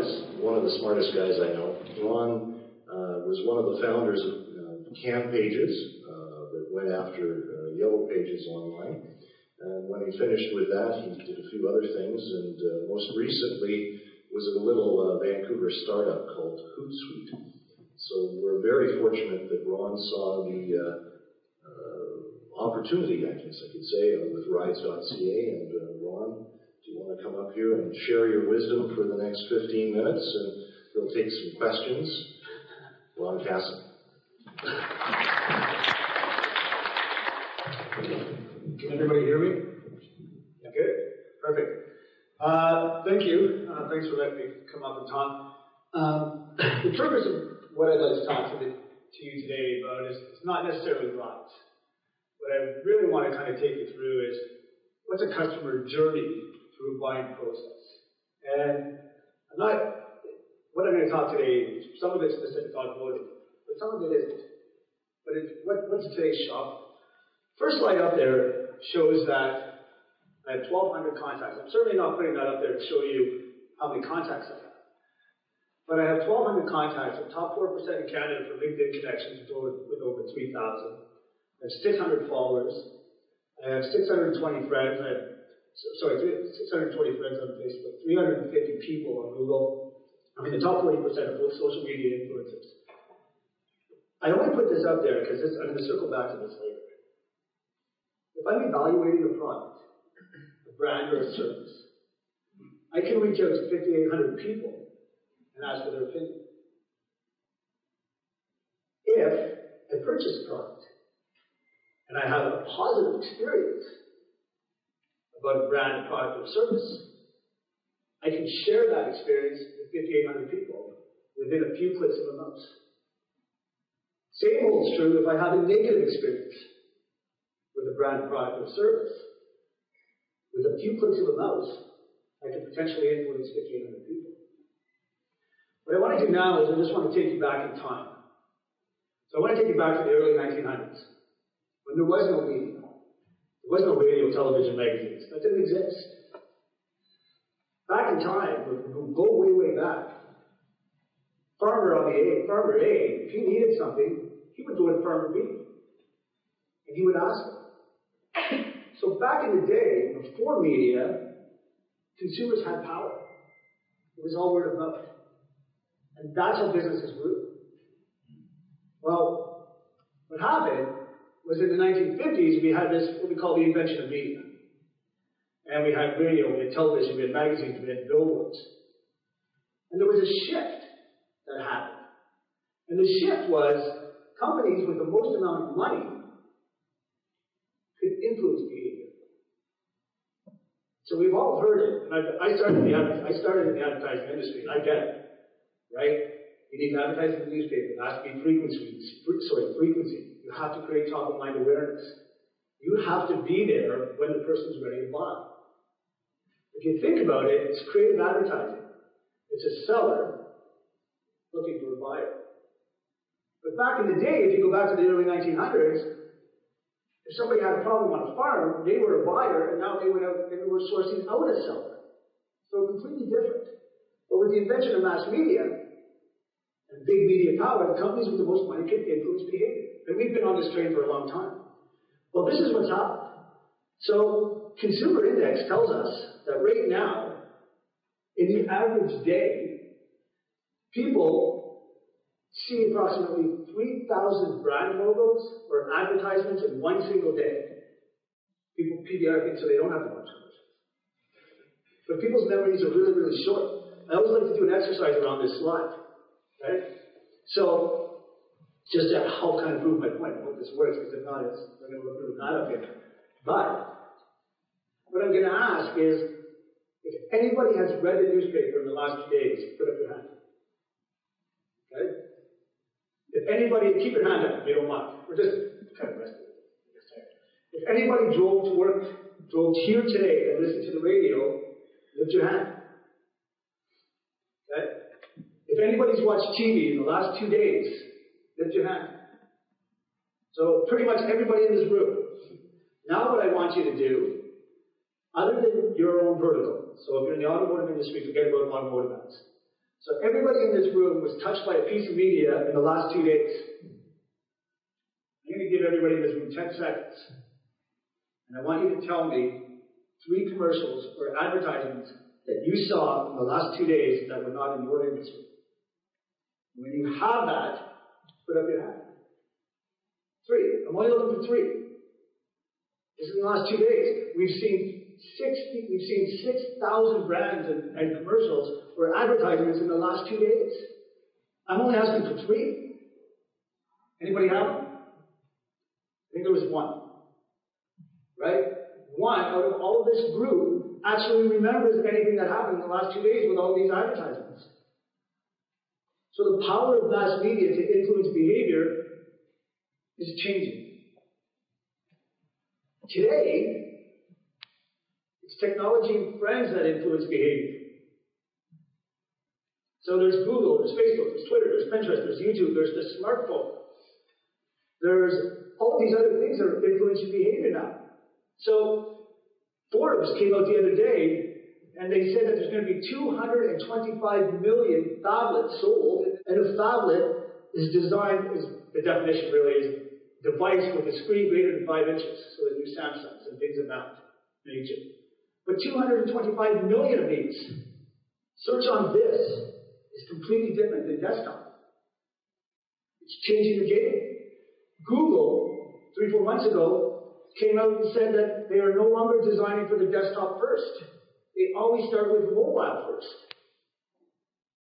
is one of the smartest guys I know. Ron was one of the founders of Camp Pages that went after Yellow Pages online. And when he finished with that, he did a few other things, and most recently was a little Vancouver startup called Hootsuite. So we're very fortunate that Ron saw the opportunity, I guess I could say, with rides.ca. And Ron, do you want to come up here and share your wisdom for the next 15 minutes? And we'll take some questions. Ron Cassan. Can everybody hear me? Yeah, good. Perfect. Thank you. Thanks for letting me come up and talk. The purpose of what I'd like to talk to you today about is not necessarily rides. What I really want to kind of take you through is what's a customer journey through a buying process. And what I'm going to talk today, some of it's specific to automotive, but some of it isn't. But what's today's shop? First slide up there shows that I have 1,200 contacts. I'm certainly not putting that up there to show you how many contacts I have. But I have 1,200 contacts, the top 4% in Canada for LinkedIn connections with over 3,000. I have 600 followers. I have 620 friends. 620 friends on Facebook, 350 people on Google. I'm in the top 40% of both social media influencers. I only put this up there because I'm going to circle back to this later. If I'm evaluating a product, a brand, or a service, I can reach out to 5,800 people and ask for their opinion. If I purchase a product and I have a positive experience about a brand, product, or service, I can share that experience with 5,800 people within a few clicks of a mouse. Same holds true if I have a negative experience with a brand, product, or service. With a few clicks of a mouse, I can potentially influence 1,500 people. What I want to do now is I just want to take you back in time. So I want to take you back to the early 1900s, when there was no media. There was no radio, television, magazines. That didn't exist. Back in time, we'll go way, way back. Farmer A, if he needed something, he would go to Farmer B, and he would ask him. So back in the day, before media, consumers had power. It was all word of mouth. And that's how businesses grew. Well, what happened was in the 1950s, we had this, what we call the invention of media. And we had radio, we had television, we had magazines, we had billboards. And there was a shift that happened. And the shift was companies with the most amount of money could influence behavior. So we've all heard it. And I started in the advertising industry, and I get it, right? You need to advertise in the newspaper. It has to be frequency. You have to create top-of-mind awareness. You have to be there when the person's ready to buy. If you think about it, it's creative advertising. It's a seller looking for a buyer. But back in the day, if you go back to the early 1900s, if somebody had a problem on a farm, they were a buyer, and now they went out and they were sourcing out a seller. So completely different. But with the invention of mass media and big media power, the companies with the most money can influence behavior. And we've been on this train for a long time. Well, this is what's happened. So Consumer Index tells us that right now, in the average day, people see approximately 3,000 brand logos or advertisements in one single day. People PBR things so they don't have to watch commercials. But people's memories are really, really short. I always like to do an exercise around this slide. Right? So, just to help kind of prove my point, I hope this works, because if not, I'm going to look really bad up here. But what I'm going to ask is, if anybody has read the newspaper in the last 2 days, put up your hand. Okay? If anybody, keep your hand up if you don't mind. We're just kind of resting. If anybody drove to work, drove here today and listened to the radio, lift your hand. Okay? If anybody's watched TV in the last 2 days, lift your hand. So pretty much everybody in this room. Now what I want you to do, other than your own vertical, so if you're in the automotive industry, forget about automotive ads. So everybody in this room was touched by a piece of media in the last 2 days. I'm going to give everybody in this room 10 seconds. And I want you to tell me 3 commercials or advertisements that you saw in the last 2 days that were not in your industry. When you have that, put up your hand. 3. I'm only looking for 3. This is in the last 2 days. We've seen 6,000 brands and commercials or advertisements in the last 2 days. I'm only asking for 3. Anybody have them? I think there was 1. Right? 1 out of all of this group actually remembers anything that happened in the last 2 days with all these advertisements. So the power of mass media to influence behavior is changing. Today, it's technology and friends that influence behavior. So there's Google, there's Facebook, there's Twitter, there's Pinterest, there's YouTube, there's the smartphone. There's all these other things that are influencing behavior now. So Forbes came out the other day, and they said that there's going to be 225 million phablets sold, and a phablet is designed, the definition really is a device with a screen greater than 5 inches, so the new Samsungs and things of that nature. But 225 million of these. Search on this is completely different than desktop. It's changing the game. Google, 3-4 months ago, came out and said that they are no longer designing for the desktop first. They always start with mobile first.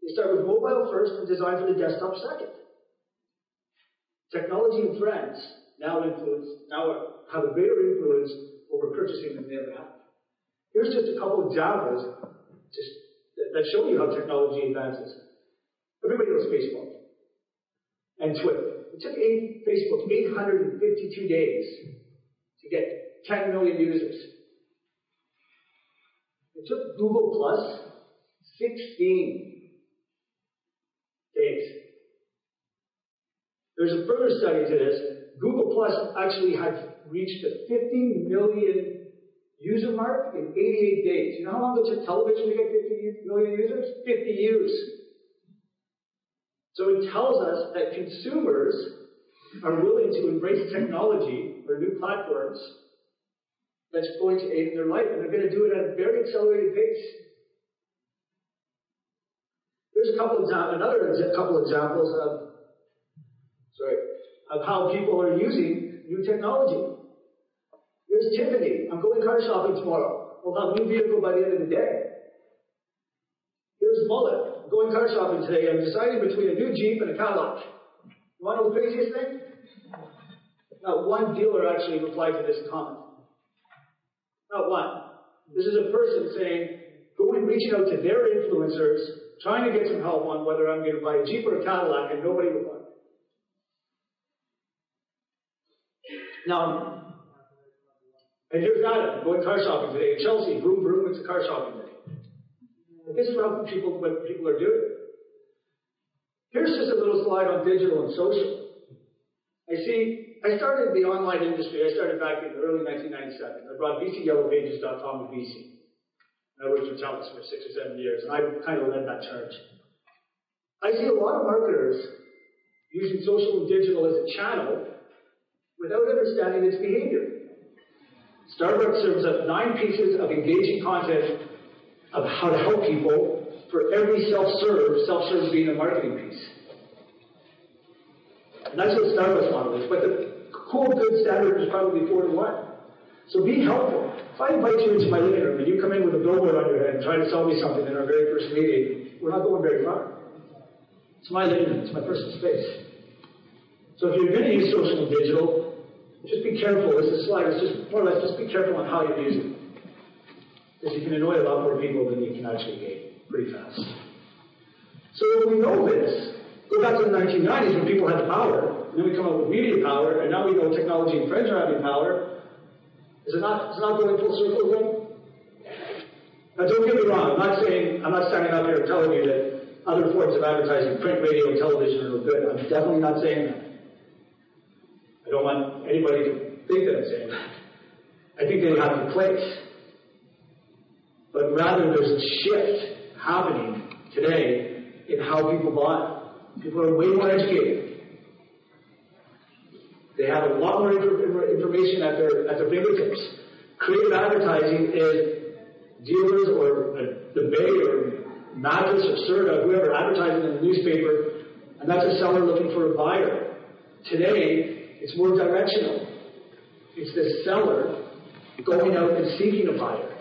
They start with mobile first and design for the desktop second. Technology and friends now have a greater influence over purchasing than they ever have. Here's just a couple examples that show you how technology advances. Everybody knows Facebook and Twitter. It took Facebook 852 days to get 10 million users. It took Google Plus 16 days. There's a further study to this. Google Plus actually had reached the 50 million user mark in 88 days. You know how long it took television to get 50 million users? 50 years. So it tells us that consumers are willing to embrace technology or new platforms that's going to aid in their life, and they're going to do it at a very accelerated pace. There's another couple examples of how people are using new technology. There's Tiffany. I'm going car shopping tomorrow. We'll have a new vehicle by the end of the day. Here's Mullet. I'm going car shopping today. I'm deciding between a new Jeep and a Cadillac. You want to know the craziest thing? Not one dealer actually replied to this comment. Not one. This is a person saying, reaching out to their influencers, trying to get some help on whether I'm going to buy a Jeep or a Cadillac, and nobody replied. Now, and here's Adam, going car shopping today in Chelsea. Vroom, vroom, it's a car shopping day. And this is what people are doing. Here's just a little slide on digital and social. I started the online industry. I started back in early 1997. I brought bcyellowpages.com to BC. And I worked for TELUS for 6 or 7 years, and I kind of led that charge. I see a lot of marketers using social and digital as a channel without understanding its behavior. Starbucks serves up 9 pieces of engaging content of how to help people for every self-serve being a marketing piece. And that's what Starbucks model is. But the cool, good standard is probably 4 to 1. So be helpful. If I invite you into my living room and you come in with a billboard on your head and try to sell me something in our very first meeting, we're not going very far. It's my living room. It's my personal space. So if you're going to use social and digital, just be careful. This is a slide. It's just more or less just be careful on how you use it. Because you can annoy a lot more people than you can actually gain pretty fast. So if we know this, go back to the 1990s when people had the power, and then we come up with media power, and now we know technology and friends are having power. Is it not going full circle again? Now don't get me wrong, I'm not standing up here telling you that other forms of advertising, print, radio, and television are no good. I'm definitely not saying that. I don't want anybody to think that I'm saying that. I think they have a place. But rather there's a shift happening today in how people buy. People are way more educated. They have a lot more information at their fingertips. Creative advertising is dealers or the Bay or Mattress or Serta, whoever, advertising in the newspaper, and that's a seller looking for a buyer. Today, it's more directional. It's the seller going out and seeking a buyer.